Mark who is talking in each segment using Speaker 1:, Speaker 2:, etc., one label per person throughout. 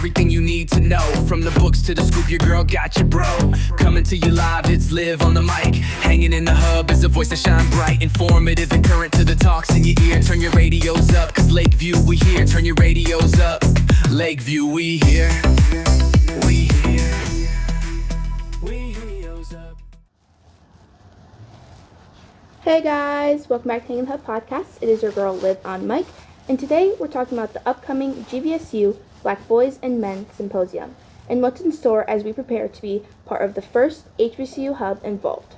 Speaker 1: everything you need to know. From the books to the scoop, your girl got you, bro. Coming to you live, it's Liv on the mic. Hanging in the hub is a voice that shine bright, informative and current to the talks in your ear. Turn your radios up, cause Lakeview we here. Turn your radios up, Lakeview we here. We here. We radios up.
Speaker 2: Hey guys, welcome back to Hanging Hub Podcast. It is your girl Liv on mic, and today we're talking about the upcoming GVSU Black Boys and Men Symposium and what's in store as we prepare to be part of the first HBCU hub involved.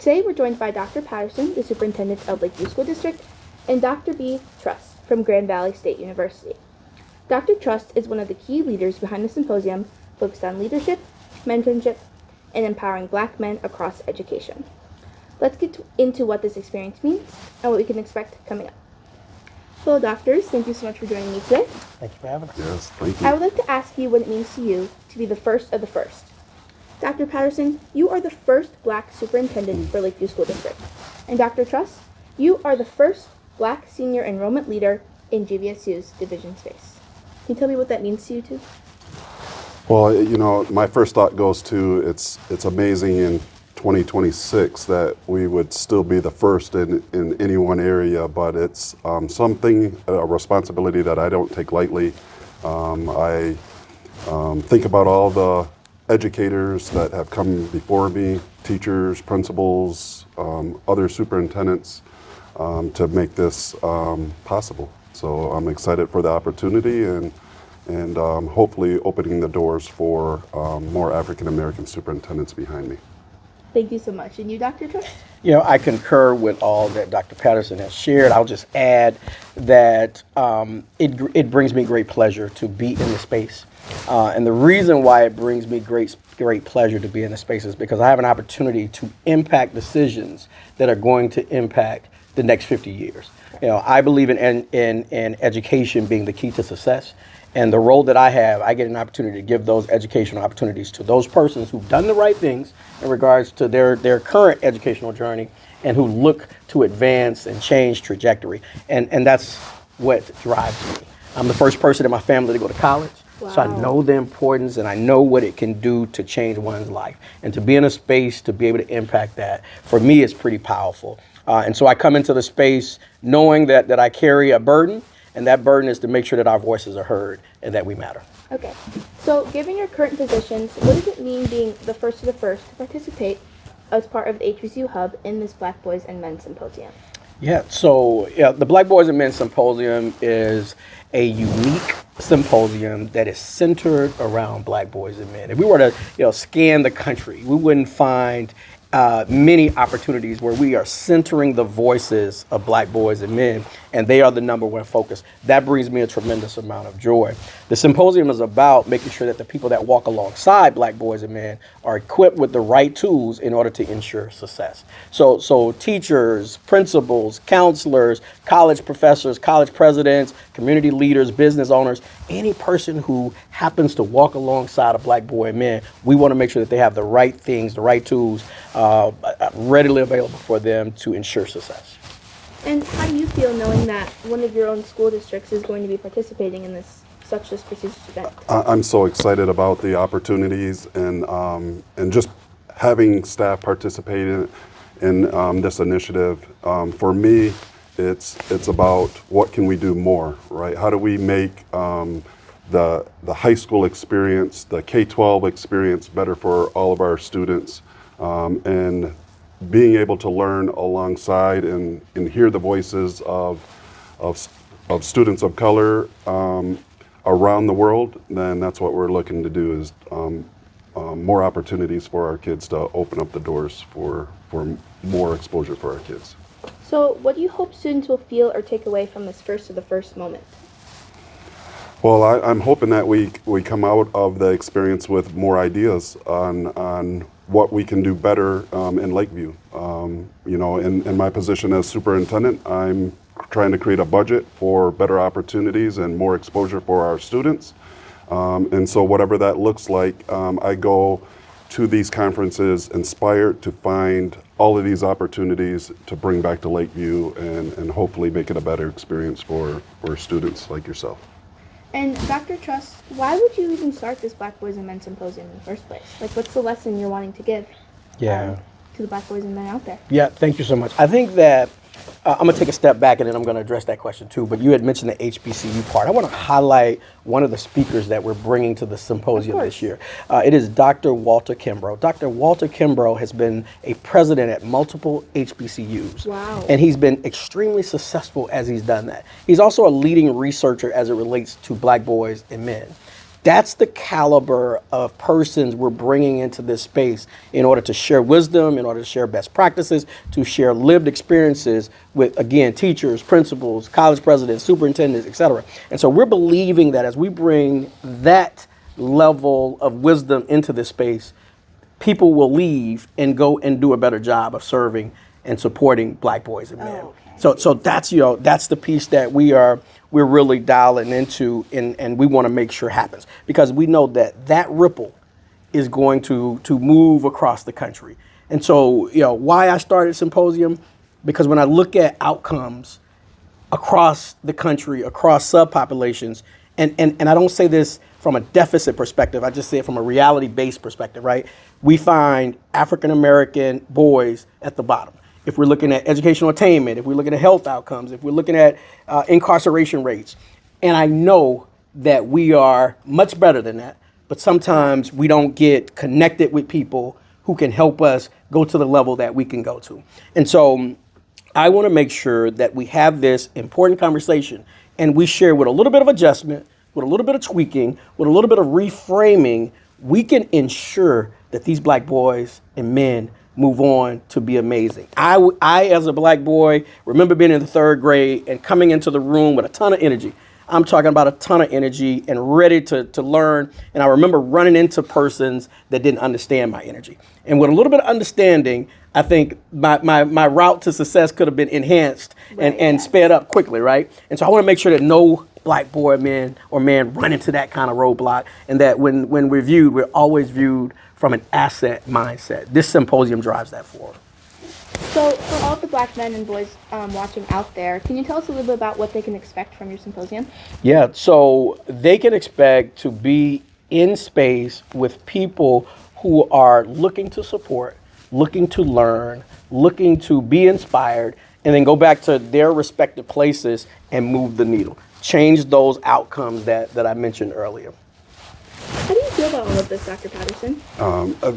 Speaker 2: Today we're joined by Dr. Patterson, the Superintendent of Lakeview School District, and Dr. B. Trust from Grand Valley State University. Dr. Trust is one of the key leaders behind the symposium, focused on leadership, mentorship, and empowering Black men across education. Let's get into what this experience means and what we can expect coming up. Hello, doctors. Thank you so much for joining me today.
Speaker 3: Thank you for having us.
Speaker 4: Yes, thank you.
Speaker 2: I would like to ask you what it means to you to be the first of the first. Dr. Patterson, you are the first Black superintendent for Lakeview School District. And Dr. Truss, you are the first Black senior enrollment leader in GVSU's division space. Can you tell me what that means to you two?
Speaker 4: Well, you know, my first thought goes to it's amazing in 2026 that we would still be the first in any one area, but it's something, a responsibility that I don't take lightly. I think about all the educators that have come before me, teachers, principals, other superintendents, to make this possible. So I'm excited for the opportunity and hopefully opening the doors for more African American superintendents behind me.
Speaker 2: Thank you so much. And you, Dr. Truss?
Speaker 3: You know, I concur with all that Dr. Patterson has shared. I'll just add that it brings me great pleasure to be in the space. And the reason why it brings me great pleasure to be in the space is because I have an opportunity to impact decisions that are going to impact the next 50 years. You know, I believe in education being the key to success. And the role that I have, I get an opportunity to give those educational opportunities to those persons who've done the right things in regards to their current educational journey and who look to advance and change trajectory. And that's what drives me. I'm the first person in my family to go to college.
Speaker 2: Wow.
Speaker 3: So I know the importance and I know what it can do to change one's life. And to be in a space to be able to impact that, for me, is pretty powerful. And so I come into the space knowing that I carry a burden. And that burden is to make sure that our voices are heard and that we matter.
Speaker 2: Okay. So, given your current positions, what does it mean being the first of the first to participate as part of the HBCU Hub in this Black Boys and Men Symposium?
Speaker 3: The Black Boys and Men Symposium is a unique symposium that is centered around Black boys and men. If we were to scan the country, we wouldn't find many opportunities where we are centering the voices of Black boys and men, and they are the number one focus. That brings me a tremendous amount of joy. The symposium is about making sure that the people that walk alongside Black boys and men are equipped with the right tools in order to ensure success. So teachers, principals, counselors, college professors, college presidents, community leaders, business owners, any person who happens to walk alongside a Black boy and men, we want to make sure that they have the right things, the right tools readily available for them to ensure success.
Speaker 2: And how do you feel knowing that one of your own school districts is going to be participating in such a prestigious event?
Speaker 4: I'm so excited about the opportunities and just having staff participate in this initiative. For me, it's about what can we do more, right? How do we make the high school experience, the K-12 experience better for all of our students, and being able to learn alongside and hear the voices of students of color around the world, then that's what we're looking to do is more opportunities for our kids to open up the doors for more exposure for our kids.
Speaker 2: So what do you hope students will feel or take away from this first of the first moment?
Speaker 4: Well, I'm hoping that we come out of the experience with more ideas on what we can do better in Lakeview. In my position as superintendent, I'm trying to create a budget for better opportunities and more exposure for our students. And so whatever that looks like, I go to these conferences inspired to find all of these opportunities to bring back to Lakeview and hopefully make it a better experience for students like yourself.
Speaker 2: And Dr. Trust, why would you even start this Black Boys and Men Symposium in the first place? Like, what's the lesson you're wanting to give
Speaker 3: Yeah.
Speaker 2: to the Black boys and men out there?
Speaker 3: Yeah, thank you so much. I think that I'm going to take a step back and then I'm going to address that question too. But you had mentioned the HBCU part. I want to highlight one of the speakers that we're bringing to the symposium this year. It is Dr. Walter Kimbrough. Dr. Walter Kimbrough has been a president at multiple HBCUs.
Speaker 2: Wow.
Speaker 3: And he's been extremely successful as he's done that. He's also a leading researcher as it relates to Black boys and men. That's the caliber of persons we're bringing into this space in order to share wisdom, in order to share best practices, to share lived experiences with, again, teachers, principals, college presidents, superintendents, et cetera. And so we're believing that as we bring that level of wisdom into this space, people will leave and go and do a better job of serving and supporting Black boys and men. So that's, that's the piece that we're really dialing into, and we want to make sure happens, because we know that ripple is going to move across the country. And so, why I started Symposium, because when I look at outcomes across the country, across subpopulations, and I don't say this from a deficit perspective, I just say it from a reality-based perspective, right? We find African-American boys at the bottom. If we're looking at educational attainment, if we're looking at health outcomes, if we're looking at incarceration rates. And I know that we are much better than that, but sometimes we don't get connected with people who can help us go to the level that we can go to. And so I want to make sure that we have this important conversation and we share with a little bit of adjustment, with a little bit of tweaking, with a little bit of reframing, we can ensure that these Black boys and men move on to be amazing. I, as a Black boy, remember being in the 3rd grade and coming into the room with a ton of energy. I'm talking about a ton of energy and ready to learn. And I remember running into persons that didn't understand my energy. And with a little bit of understanding, I think my route to success could have been enhanced and sped up quickly, right? And so I want to make sure that no Black boy, man, or man run into that kind of roadblock, and that when we're viewed, we're always viewed from an asset mindset. This symposium drives that forward.
Speaker 2: So for all the Black men and boys watching out there, can you tell us a little bit about what they can expect from your symposium?
Speaker 3: Yeah, so they can expect to be in space with people who are looking to support, looking to learn, looking to be inspired, and then go back to their respective places and move the needle. Change those outcomes that I mentioned earlier.
Speaker 2: How do you feel about all of this, Dr. Patterson?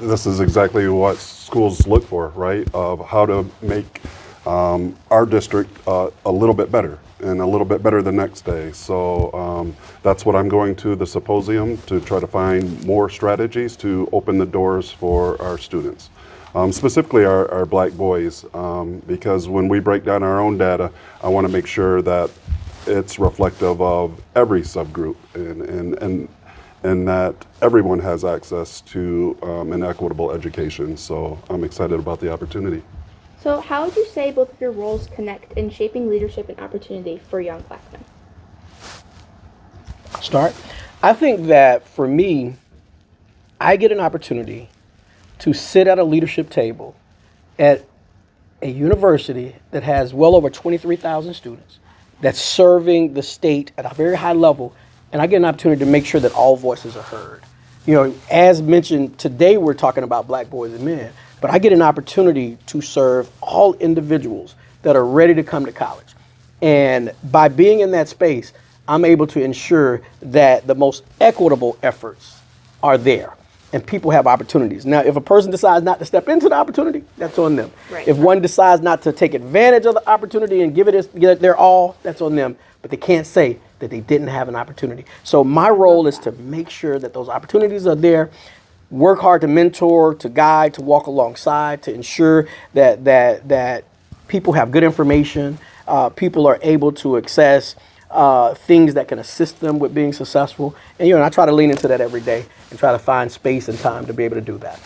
Speaker 4: This is exactly what schools look for, right? Of how to make our district a little bit better and a little bit better the next day. So that's what I'm going to the symposium, to try to find more strategies to open the doors for our students. Specifically our Black boys, because when we break down our own data, I want to make sure that it's reflective of every subgroup and that everyone has access to an equitable education. So I'm excited about the opportunity.
Speaker 2: So how would you say both of your roles connect in shaping leadership and opportunity for young Black men?
Speaker 3: Start. I think that for me, I get an opportunity to sit at a leadership table at a university that has well over 23,000 students, that's serving the state at a very high level, and I get an opportunity to make sure that all voices are heard. As mentioned, today we're talking about Black boys and men, but I get an opportunity to serve all individuals that are ready to come to college. And by being in that space, I'm able to ensure that the most equitable efforts are there and people have opportunities. Now, if a person decides not to step into the opportunity, that's on them.
Speaker 2: Right.
Speaker 3: If one decides not to take advantage of the opportunity and give it their all, that's on them. But they can't say that they didn't have an opportunity. So my role is to make sure that those opportunities are there, work hard to mentor, to guide, to walk alongside, to ensure that people have good information, people are able to access things that can assist them with being successful. And I try to lean into that every day and try to find space and time to be able to do that.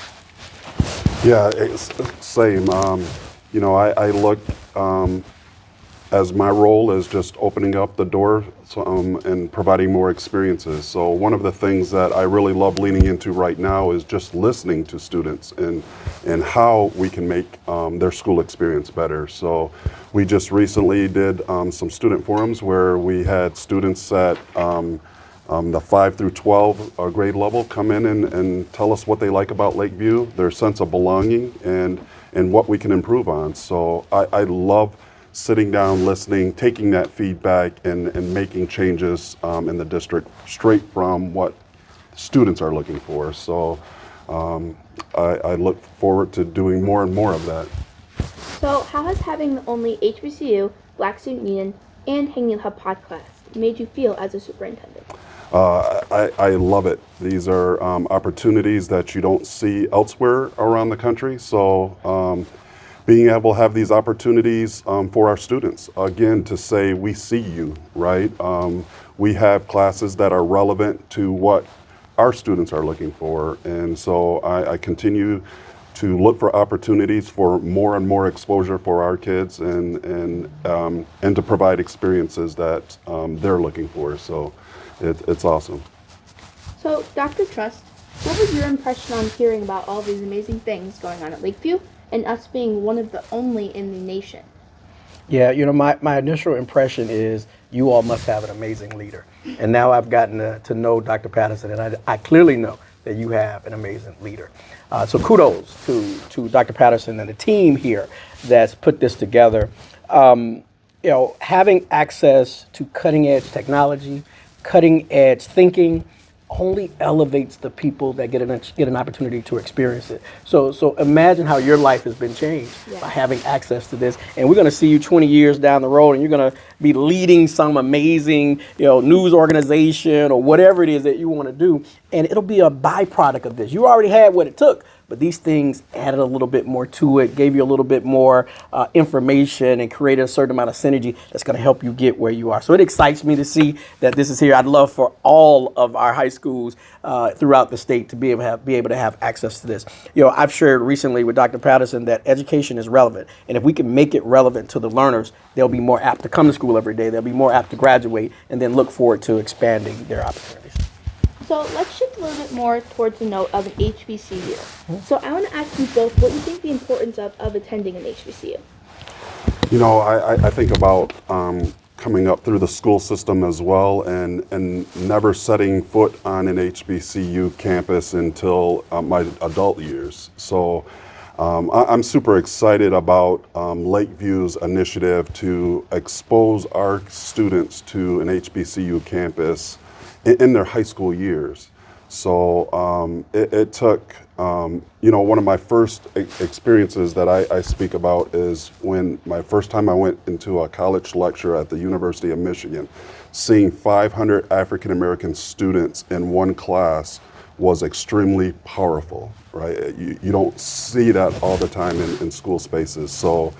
Speaker 4: Yeah, it's same. I look as my role is just opening up the door and providing more experiences. So one of the things that I really love leaning into right now is just listening to students and how we can make their school experience better. So we just recently did some student forums where we had students at the 5 through 12 grade level come in and tell us what they like about Lakeview, their sense of belonging, and what we can improve on. So I love sitting down, listening, taking that feedback, and making changes in the district straight from what students are looking for. So I look forward to doing more and more of that.
Speaker 2: So, how has having the only HBCU, Black Student Union, and Hanging Hub podcast made you feel as a superintendent?
Speaker 4: I love it. These are opportunities that you don't see elsewhere around the country. So being able to have these opportunities for our students, again, to say we see you, right? We have classes that are relevant to what our students are looking for. And so I continue to look for opportunities for more and more exposure for our kids and to provide experiences that they're looking for. So it's awesome.
Speaker 2: So, Dr. Trust, what was your impression on hearing about all these amazing things going on at Lakeview and us being one of the only in the nation?
Speaker 3: Yeah, my initial impression is you all must have an amazing leader. And now I've gotten to know Dr. Patterson, and I clearly know that you have an amazing leader. So kudos to Dr. Patterson and the team here that's put this together. Having access to cutting edge technology, cutting edge thinking, only elevates the people that get an opportunity to experience it. So imagine how your life has been changed by having access to this. And we're going to see you 20 years down the road, and you're going to be leading some amazing, news organization or whatever it is that you want to do. And it'll be a byproduct of this. You already had what it took, but these things added a little bit more to it, gave you a little bit more information, and created a certain amount of synergy that's going to help you get where you are. So it excites me to see that this is here. I'd love for all of our high schools throughout the state to be able to have access to this. I've shared recently with Dr. Patterson that education is relevant, and if we can make it relevant to the learners, they'll be more apt to come to school every day. They'll be more apt to graduate, and then look forward to expanding their opportunities.
Speaker 2: So let's shift a little bit more towards the note of an HBCU. So I want to ask you both what you think the importance of attending an HBCU.
Speaker 4: I think about coming up through the school system as well, and never setting foot on an HBCU campus until my adult years. So I'm super excited about Lakeview's initiative to expose our students to an HBCU campus in their high school years. So it took, one of my first experiences that I speak about is when my first time I went into a college lecture at the University of Michigan. Seeing 500 African American students in one class was extremely powerful, right? You don't see that all the time in school spaces. So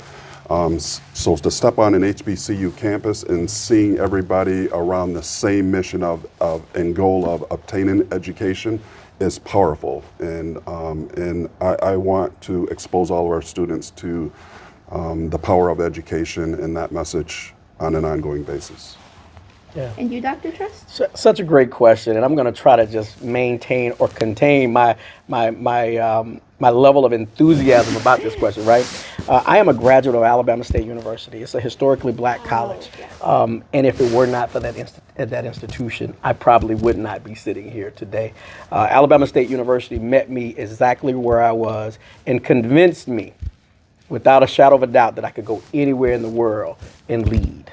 Speaker 4: to step on an HBCU campus and seeing everybody around the same mission and goal of obtaining education is powerful. And I want to expose all of our students to the power of education and that message on an ongoing basis.
Speaker 3: Yeah.
Speaker 2: And you, Dr. Trust?
Speaker 3: Such a great question, and I'm going to try to just maintain or contain my level of enthusiasm about this question. Right? I am a graduate of Alabama State University. It's a historically black college, and if it were not for that institution, I probably would not be sitting here today. Alabama State University met me exactly where I was and convinced me, without a shadow of a doubt, that I could go anywhere in the world and lead.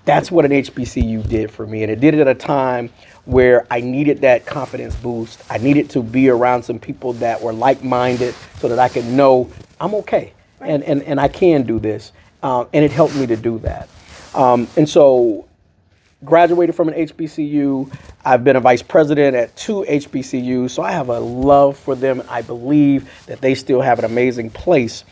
Speaker 3: That's what an HBCU did for me, and it did it at a time where I needed that confidence boost. I needed to be around some people that were like-minded so that I could know I'm okay, and I can do this, and it helped me to do that. And so graduated from an HBCU. I've been a vice president at 2 HBCUs, so I have a love for them. I believe that they still have an amazing place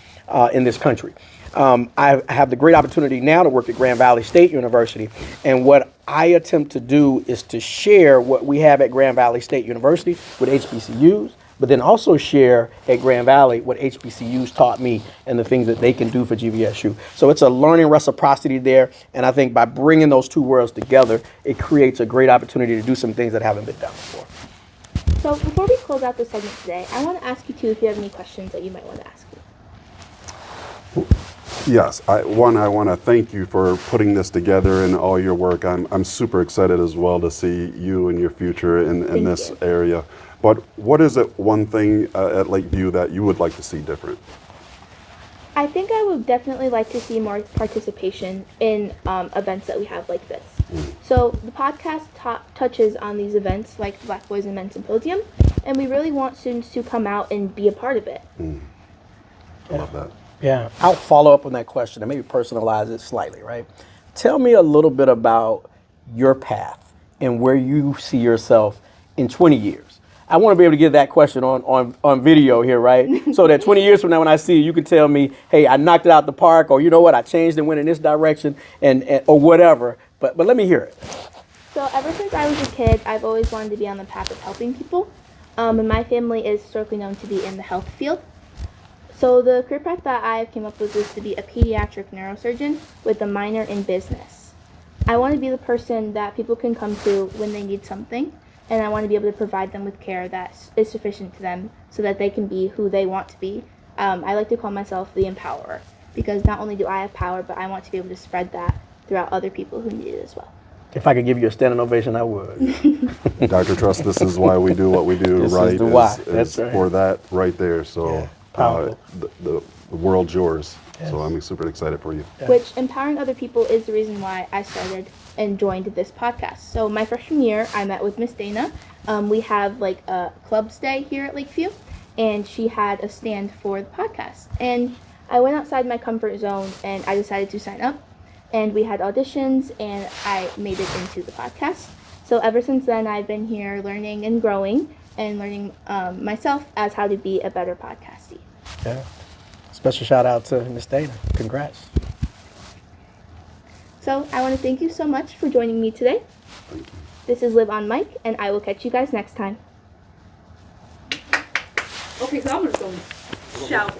Speaker 3: in this country. I have the great opportunity now to work at Grand Valley State University, and what I attempt to do is to share what we have at Grand Valley State University with HBCUs, but then also share at Grand Valley what HBCUs taught me and the things that they can do for GVSU. So it's a learning reciprocity there, and I think by bringing those two worlds together, it creates a great opportunity to do some things that haven't been done before.
Speaker 2: So before we close out the segment today, I want to ask you two if you have any questions that you might want to ask me.
Speaker 4: Yes, I want to thank you for putting this together and all your work. I'm super excited as well to see you and your future in
Speaker 2: Thank
Speaker 4: this
Speaker 2: you.
Speaker 4: area. But what is it one thing at Lakeview that you would like to see different?
Speaker 2: I think I would definitely like to see more participation in events that we have like this. So the podcast touches on these events like the Black Boys and Men Symposium, and we really want students to come out and be a part of it.
Speaker 4: I love that.
Speaker 3: Yeah, I'll follow up on that question and maybe personalize it slightly, right? Tell me a little bit about your path and where you see yourself in 20 years. I want to be able to get that question on video here, right? So that 20 years from now when I see you, you can tell me, hey, I knocked it out the park, or you know what, I changed and went in this direction, and or whatever. But let me hear it.
Speaker 2: So ever since I was a kid, I've always wanted to be on the path of helping people. And my family is historically known to be in the health field. So the career path that I came up with was to be a pediatric neurosurgeon with a minor in business. I want to be the person that people can come to when they need something, and I want to be able to provide them with care that is sufficient to them so that they can be who they want to be. I like to call myself the empowerer, because not only do I have power, but I want to be able to spread that throughout other people who need it as well.
Speaker 3: If I could give you a standing ovation, I would.
Speaker 4: Dr. Trust, this is why we do what we do,
Speaker 3: This is
Speaker 4: right?
Speaker 3: the why.
Speaker 4: Is
Speaker 3: That's right.
Speaker 4: for that right there. So
Speaker 3: Yeah, powerful.
Speaker 4: the world's yours.
Speaker 3: Yes.
Speaker 4: So I'm super excited for you.
Speaker 2: Which empowering other people is the reason why I started and joined this podcast. So my freshman year, I met with Miss Dana. We have like a clubs day here at Lakeview, and she had a stand for the podcast. And I went outside my comfort zone, and I decided to sign up. And we had auditions, and I made it into the podcast. So ever since then, I've been here learning and growing, and learning myself as how to be a better podcastee.
Speaker 3: Yeah. Special shout out to Miss Dana. Congrats.
Speaker 2: So I want to thank you so much for joining me today.
Speaker 4: Thank you.
Speaker 2: This is Live on Mic, and I will catch you guys next time.
Speaker 5: Okay, so I'm just going to shout.